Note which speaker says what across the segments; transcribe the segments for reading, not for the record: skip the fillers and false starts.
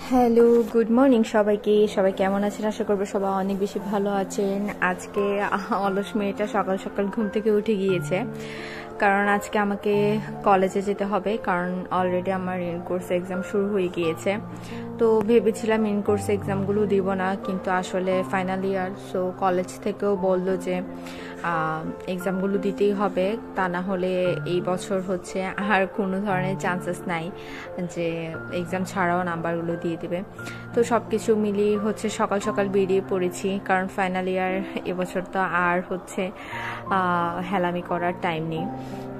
Speaker 1: Hello, good morning সবাইকে। সবাই কেমন আছেন? আশা করবো সবাই অনেক বেশি ভালো আছেন। আজকে অলস মেয়েটা সকাল সকাল ঘুম থেকে উঠে গিয়েছে, কারণ আজকে আমাকে কলেজে যেতে হবে, কারণ অলরেডি আমার ইন কোর্স এক্সাম শুরু হয়ে গিয়েছে। তো ভেবেছিলাম ইন কোর্স এক্সামগুলো দিব না, কিন্তু আসলে ফাইনাল ইয়ার, সো কলেজ থেকেও বললো যে এক্সামগুলো দিতেই হবে, তা না হলে এই বছর হচ্ছে আর কোনো ধরনের চান্সেস নাই যে এক্সাম ছাড়াও নাম্বারগুলো দিয়ে দেবে। তো সব কিছু মিলিয়ে হচ্ছে সকাল সকাল বেরিয়ে পড়েছি, কারণ ফাইনাল ইয়ার এবছর তো আর হচ্ছে হেলামি করার টাইম নেই।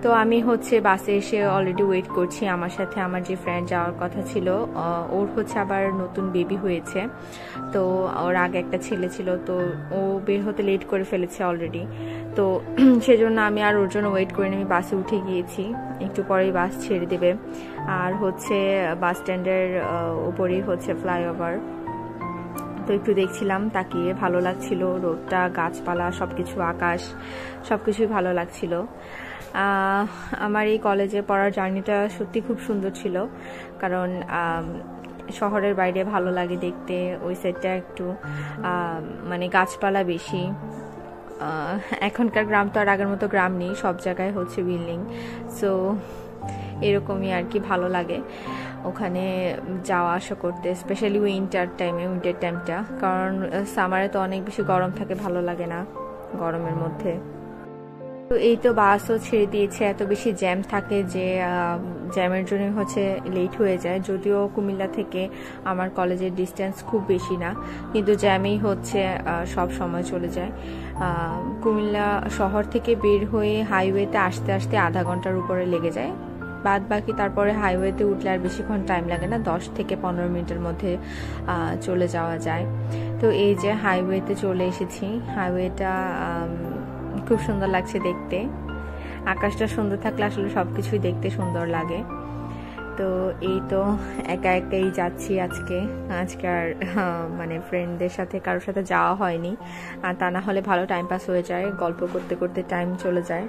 Speaker 1: তো আমি হচ্ছে বাসে এসে অলরেডি ওয়েট করছি। আমার সাথে আমার যে ফ্রেন্ড যাওয়ার কথা ছিল, ওর হচ্ছে আবার নতুন বেবি হয়েছে, তো ওর আগে একটা ছেলে ছিল, তো ও বের হতে লেট করে ফেলেছে অলরেডি। তো সেজন্য আমি আর ওর জন্য ওয়েট করে আমি বাসে উঠে গিয়েছি। একটু পরেই বাস ছেড়ে দেবে, আর হচ্ছে বাস স্ট্যান্ডের উপরেই হচ্ছে ফ্লাইওভার। তো একটু দেখছিলাম তাকিয়ে, ভালো লাগছিল, রোডটা, গাছপালা, সবকিছু, আকাশ, সবকিছুই ভালো লাগছিল। আমার এই কলেজে পড়ার জার্নিটা সত্যি খুব সুন্দর ছিল, কারণ শহরের বাইরে ভালো লাগে দেখতে। ওই সাইডটা একটু মানে গাছপালা বেশি। এখনকার গ্রাম তো আর আগের মতো গ্রাম নেই, সব জায়গায় হচ্ছে বিল্ডিং, সো এরকমই আর কি ভালো লাগে ওখানে যাওয়া আসা করতে, স্পেশালি উইন্টার টাইমটা, কারণ সামারে তো অনেক বেশি গরম থাকে, ভালো লাগে না গরমের মধ্যে। তো এই তো বাসও ছেড়ে দিয়েছে, এত বেশি জ্যাম থাকে যে জ্যামের জন্য হচ্ছে লেট হয়ে যায়। যদিও কুমিল্লা থেকে আমার কলেজের ডিস্টেন্স খুব বেশি না, কিন্তু জ্যামেই হচ্ছে সব সময় চলে যায়। কুমিল্লা শহর থেকে বের হয়ে হাইওয়েতে আসতে আসতে আধা ঘন্টার উপরে লেগে যায়। বাদ বাকি তারপরে হাইওয়েতে উঠলে আর বেশিক্ষণ টাইম লাগে না, 10 থেকে 15 মিনিটের মধ্যে চলে যাওয়া যায়। তো এই যে হাইওয়েতে চলে এসেছি। হাইওয়েটা খুব সুন্দর লাগছে দেখতে। আকাশটা সুন্দর থাকলে আসলে সবকিছুই দেখতে সুন্দর লাগে। তো এই তো একা একাই যাচ্ছি আজকে আর মানে ফ্রেন্ডদের সাথে কারোর সাথে যাওয়া হয়নি, আর তা না হলে ভালো টাইম পাস হয়ে যায়, গল্প করতে করতে টাইম চলে যায়।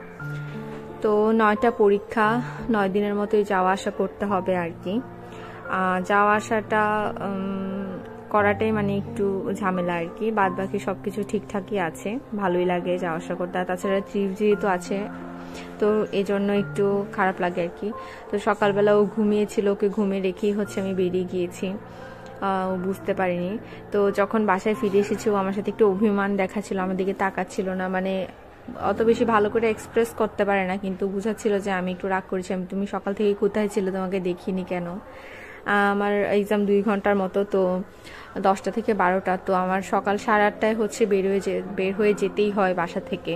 Speaker 1: তো 9টা পরীক্ষা, 9 দিনের মতোই যাওয়া আসা করতে হবে আর কি। যাওয়া আসাটা করাটাই মানে একটু ঝামেলা আর কি, বাদ বাকি সবকিছু ঠিকঠাকই আছে, ভালোই লাগে যাওয়া আসা করতে। আর তাছাড়া যেহেতু আছে, তো এই জন্য একটু খারাপ লাগে আর কি। তো সকালবেলা ও ঘুমিয়েছিল, ওকে ঘুমিয়ে রেখেই হচ্ছে আমি বেরিয়ে গিয়েছি, ও বুঝতে পারিনি। তো যখন বাসায় ফিরে এসেছি, ও আমার সাথে একটু অভিমান দেখাচ্ছিল, আমার দিকে তাকাচ্ছিল না, মানে অত বেশি ভালো করে এক্সপ্রেস করতে পারে না, কিন্তু বুঝাচ্ছিল যে আমি একটু রাগ করেছি, তুমি সকাল থেকে কোথায় ছিল, তোমাকে দেখিনি কেন। আমার এক্সাম 2 ঘন্টার মতো, তো 10টা থেকে 12টা, তো আমার সকাল 8:30টায় হচ্ছে বের হয়ে যেতেই হয় বাসা থেকে।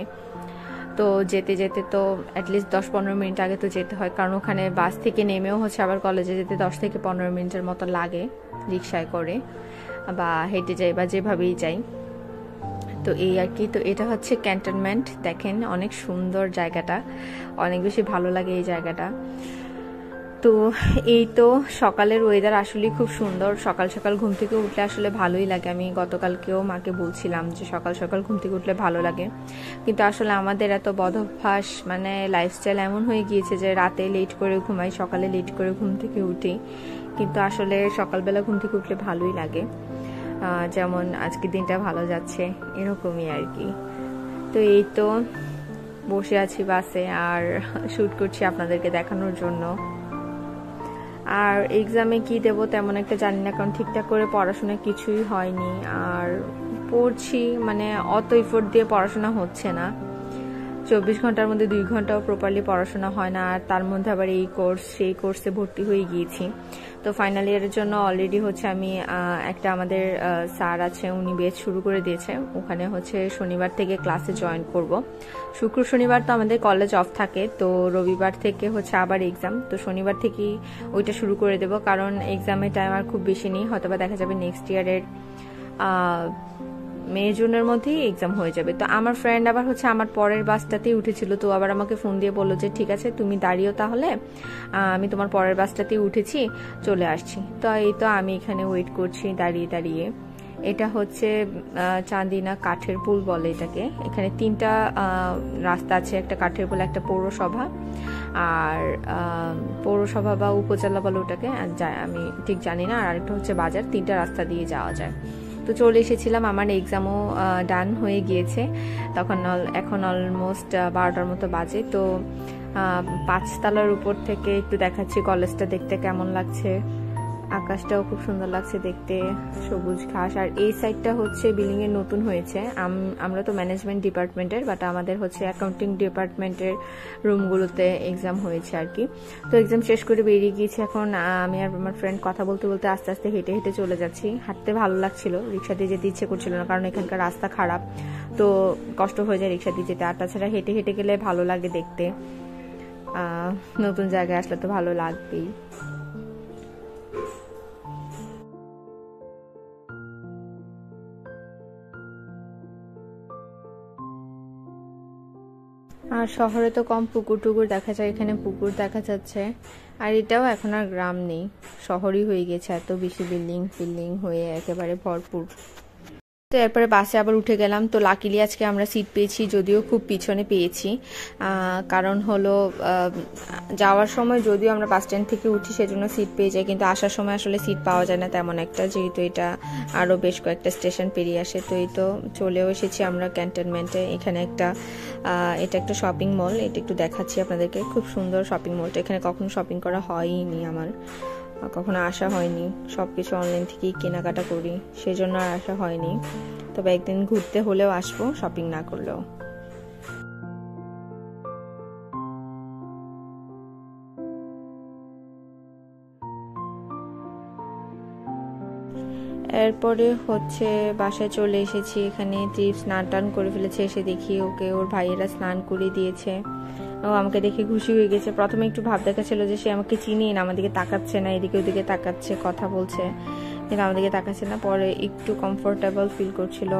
Speaker 1: তো যেতে যেতে তো অ্যাটলিস্ট 10-15 মিনিট আগে তো যেতে হয়, কারণ ওখানে বাস থেকে নেমেও হচ্ছে আবার কলেজে যেতে 10 থেকে 15 মিনিটের মতো লাগে, রিক্সায় করে বা হেঁটে যাই বা যেভাবেই যাই। তো এই আর কি। তো এটা হচ্ছে ক্যান্টনমেন্ট, দেখেন অনেক সুন্দর জায়গাটা, অনেক বেশি ভালো লাগে এই জায়গাটা। তো এই তো সকালের ওয়েদার আসলে খুব সুন্দর, সকাল সকাল ঘুম থেকে উঠলে আসলে ভালোই লাগে। আমি গতকালকেও মাকে বলছিলাম যে সকাল সকাল ঘুম থেকে উঠলে ভালো লাগে, কিন্তু আসলে আমাদের এত বদভ্যাস, মানে লাইফস্টাইল এমন হয়ে গিয়েছে যে রাতে লেট করে ঘুমাই, সকালে লেট করে ঘুম থেকে উঠি, কিন্তু আসলে সকালবেলা ঘুম থেকে উঠলে ভালোই লাগে। যেমন আজকে দিনটা ভালো যাচ্ছে, এরকমই আর কি। তো এই তো বসে আছি বাসে আর শুট করছি আপনাদেরকে দেখানোর জন্য। আর এক্সামে কি দেব তেমন একটা জানি না, কারণ ঠিকঠাক করে পড়াশোনা কিছুই হয়নি, আর পড়ছি মানে অত এফোর্ট দিয়ে পড়াশোনা হচ্ছে না। 24 ঘন্টার মধ্যে 2 ঘন্টাও প্রপারলি পড়াশোনা হয় না, আর তার মধ্যে আবার এই কোর্স সেই কোর্সে ভর্তি হয়ে গিয়েছি। তো ফাইনাল ইয়ারের জন্য অলরেডি হচ্ছে আমি একটা আমাদের স্যার আছে, উনি বেচ শুরু করে দিয়েছে, ওখানে হচ্ছে শনিবার থেকে ক্লাসে জয়েন করব। শুক্র শনিবার তো আমাদের কলেজ অফ থাকে, তো রবিবার থেকে হচ্ছে আবার এক্সাম, তো শনিবার থেকেই ওইটা শুরু করে দেব, কারণ এক্সামের টাইম আর খুব বেশি নেই, হয়তো বা দেখা যাবে নেক্সট ইয়ারের মে জুনের মধ্যেই এক্সাম হয়ে যাবে। তো আমার ফ্রেন্ড আবার হচ্ছে আমার পরের বাসটাতেই উঠেছিল, তো আবার আমাকে ফোন দিয়ে বললো যে ঠিক আছে তুমি দাঁড়িয়েও, তাহলে আমি তোমার পরের বাসটাতেই উঠেছি, চলে আসছি। তো এই তো আমি এখানে ওয়েট করছি দাঁড়িয়ে দাঁড়িয়ে। এটা হচ্ছে চান্দিনা কাঠের পুল বলে এটাকে। এখানে 3টা রাস্তা আছে, একটা কাঠের পুল, একটা পৌরসভা, আর পৌরসভা বা উপজেলা বলে ওটাকে আমি ঠিক জানি না, আর আরেকটা হচ্ছে বাজার। 3টা রাস্তা দিয়ে যাওয়া যায়। তো চলে এসেছিলাম, আমার এক্সামও ডান হয়ে গিয়েছে। এখন অলমোস্ট 12টার মতো বাজে। তো 5 তলার উপর থেকে একটু দেখাচ্ছি কলেজটা দেখতে কেমন লাগছে। আকাশটাও খুব সুন্দর লাগছে দেখতে, সবুজ ঘাস। আর এই সাইডটা হচ্ছে বিল্ডিং এর নতুন হয়েছে। আমরা তো ম্যানেজমেন্ট ডিপার্টমেন্টের, বাট আমাদের হচ্ছে অ্যাকাউন্টিং ডিপার্টমেন্টের রুমগুলোতে এক্সাম হয়েছে আর কি। তো এক্সাম শেষ করে বেরিয়ে গিয়েছি। এখন আমি আর আমার ফ্রেন্ড কথা বলতে বলতে আস্তে আস্তে হেঁটে হেঁটে চলে যাচ্ছি। হাঁটতে ভালো লাগছিল, রিক্সা দিয়ে যেতে ইচ্ছে করছিল না, কারণ এখানকার রাস্তা খারাপ, তো কষ্ট হয়ে যায় রিক্সা দিয়ে যেতে। আর তাছাড়া হেঁটে হেঁটে গেলে ভালো লাগে দেখতে, নতুন জায়গায় আসলে তো ভালো লাগবেই। আর শহরে তো কম পুকুর টুকুর দেখা যায়, এখানে পুকুর দেখা যাচ্ছে। আর এটাও এখন আর গ্রাম নেই, শহরই হয়ে গেছে, এত বেশি বিল্ডিং হয়ে একেবারে ভরপুর। তো এরপরে বাসে আবার উঠে গেলাম। তো লাকিলি আজকে আমরা সিট পেয়েছি, যদিও খুব পিছনে পেয়েছি। কারণ হলো যাওয়ার সময় যদিও আমরা বাস স্ট্যান্ড থেকে উঠি সেজন্য সিট পেয়ে যাই, কিন্তু আসার সময় আসলে সিট পাওয়া যায় না তেমন একটা, যেহেতু এটা আরও বেশ কয়েকটা স্টেশন পেরিয়ে আসে। তো এই তো চলেও এসেছি আমরা ক্যান্টনমেন্টে। এখানে এটা একটা শপিং মল, এটা একটু দেখাচ্ছি আপনাদেরকে। খুব সুন্দর শপিং মলটা। এখানে কখনো শপিং করা হয়নি আমার, কখনো আসা হয়নি, সবকিছু অনলাইন থেকেই কেনাকাটা করি, সেজন্য আর আসা হয়নি। তবে একদিন ঘুরতে হলেও আসবো, শপিং না করলেও। এরপরে হচ্ছে বাসায় চলে এসেছি। এখানে ত্রিপ স্নান টান করে ফেলেছে, এসে দেখি ওকে ওর ভাইয়েরা স্নান করে দিয়েছে। ও আমাকে দেখে খুশি হয়ে গেছে। প্রথমে একটু ভাব দেখাচ্ছিল যে সে আমাকে চিনিয়ে না, আমার দিকে তাকাচ্ছে না, এদিকে ওদিকে তাকাচ্ছে, কথা বলছে, কিন্তু আমার দিকে তাকাচ্ছে না। পরে একটু কমফোর্টেবল ফিল করছিল।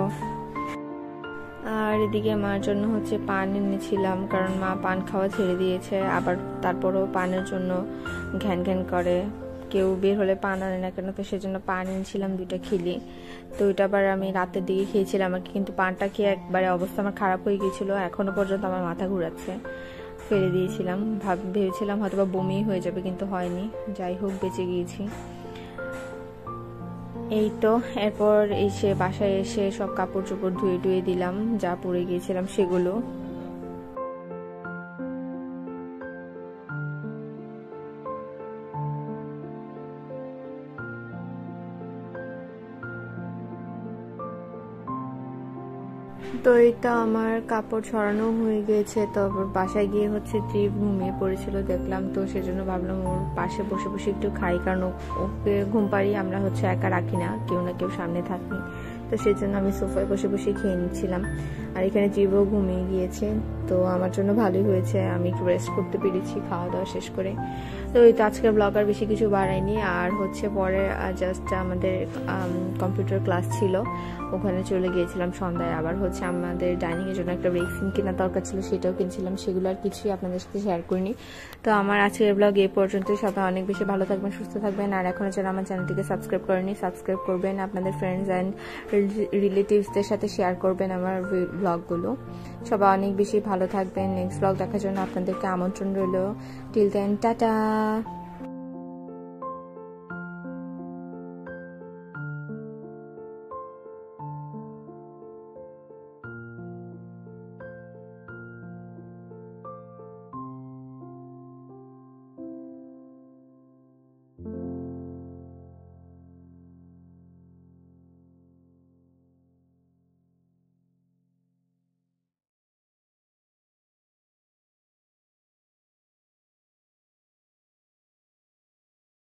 Speaker 1: আর এদিকে মার জন্য হচ্ছে পান এনেছিলাম, কারণ মা পান খাওয়া ছেড়ে দিয়েছে, আবার তারপরেও পানের জন্য ঘ্যান ঘ্যান করে। কেউ বের হলে পান আনে না কেন, তো সেজন্য পান এনেছিলাম 2টা খিলি। তো ওইটা আবার আমি রাতের দিকে খেয়েছিলাম আর কি, কিন্তু পানটা খেয়ে একবারে অবস্থা আমার খারাপ হয়ে গিয়েছিল। এখনো পর্যন্ত আমার মাথা ঘুরাচ্ছে, ফেলে দিয়েছিলাম। ভেবেছিলাম হয়তো বা বমি হয়ে যাবে, কিন্তু হয়নি। যাই হোক, বেঁচে গিয়েছি। এই তো এরপর বাসায় এসে সব কাপড় চোপড় ধুয়ে দিলাম, যা পরে গিয়েছিলাম সেগুলো। তো এটা আমার কাপড় ছড়ানো হয়ে গেছে। তারপর বাসায় গিয়ে হচ্ছে ত্রিপ ঘুমিয়ে পড়েছিল দেখলাম, তো সেজন্য ভাবলাম ওর পাশে বসে বসে একটু খাই, কারণ ওকে ঘুম পাড়ি আমরা হচ্ছে একা রাখি না, কেউ না কেউ সামনে থাকি। তো সেজন্য আমি সোফায় বসে বসে খেয়ে নিচ্ছিলাম। আর এখানে ত্রিপও ঘুমিয়ে গিয়েছে, তো আমার জন্য ভালোই হয়েছে, আমি একটু রেস্ট করতে পেরেছি খাওয়া দাওয়া শেষ করে। তো এই তো আজকের ব্লগ আর বেশি কিছু বাড়াইনি। আর হচ্ছে পরে জাস্ট আমাদের কম্পিউটার ক্লাস ছিল, ওখানে চলে গিয়েছিলাম সন্ধ্যায়। আবার হচ্ছে আমাদের ডাইনিং এর জন্য একটা রেক্সিন কেনার দরকার ছিল, সেটাও কিনছিলাম। সেগুলো আর কিছুই আপনাদের সাথে শেয়ার করিনি। তো আমার আজকের ব্লগ এই পর্যন্তই। সবাই অনেক বেশি ভালো থাকবেন, সুস্থ থাকবেন। আর এখনো যারা আমার চ্যানেলটিকে সাবস্ক্রাইব করেনি, সাবস্ক্রাইব করবেন, আপনাদের ফ্রেন্ডস অ্যান্ড রিলেটিভসদের সাথে শেয়ার করবেন আমার ব্লগগুলো। সবাই অনেক বেশি ভালো থাকবেন। নেক্সট ব্লগ দেখার জন্য আপনাদেরকে আমন্ত্রণ রইল। Till then, tata.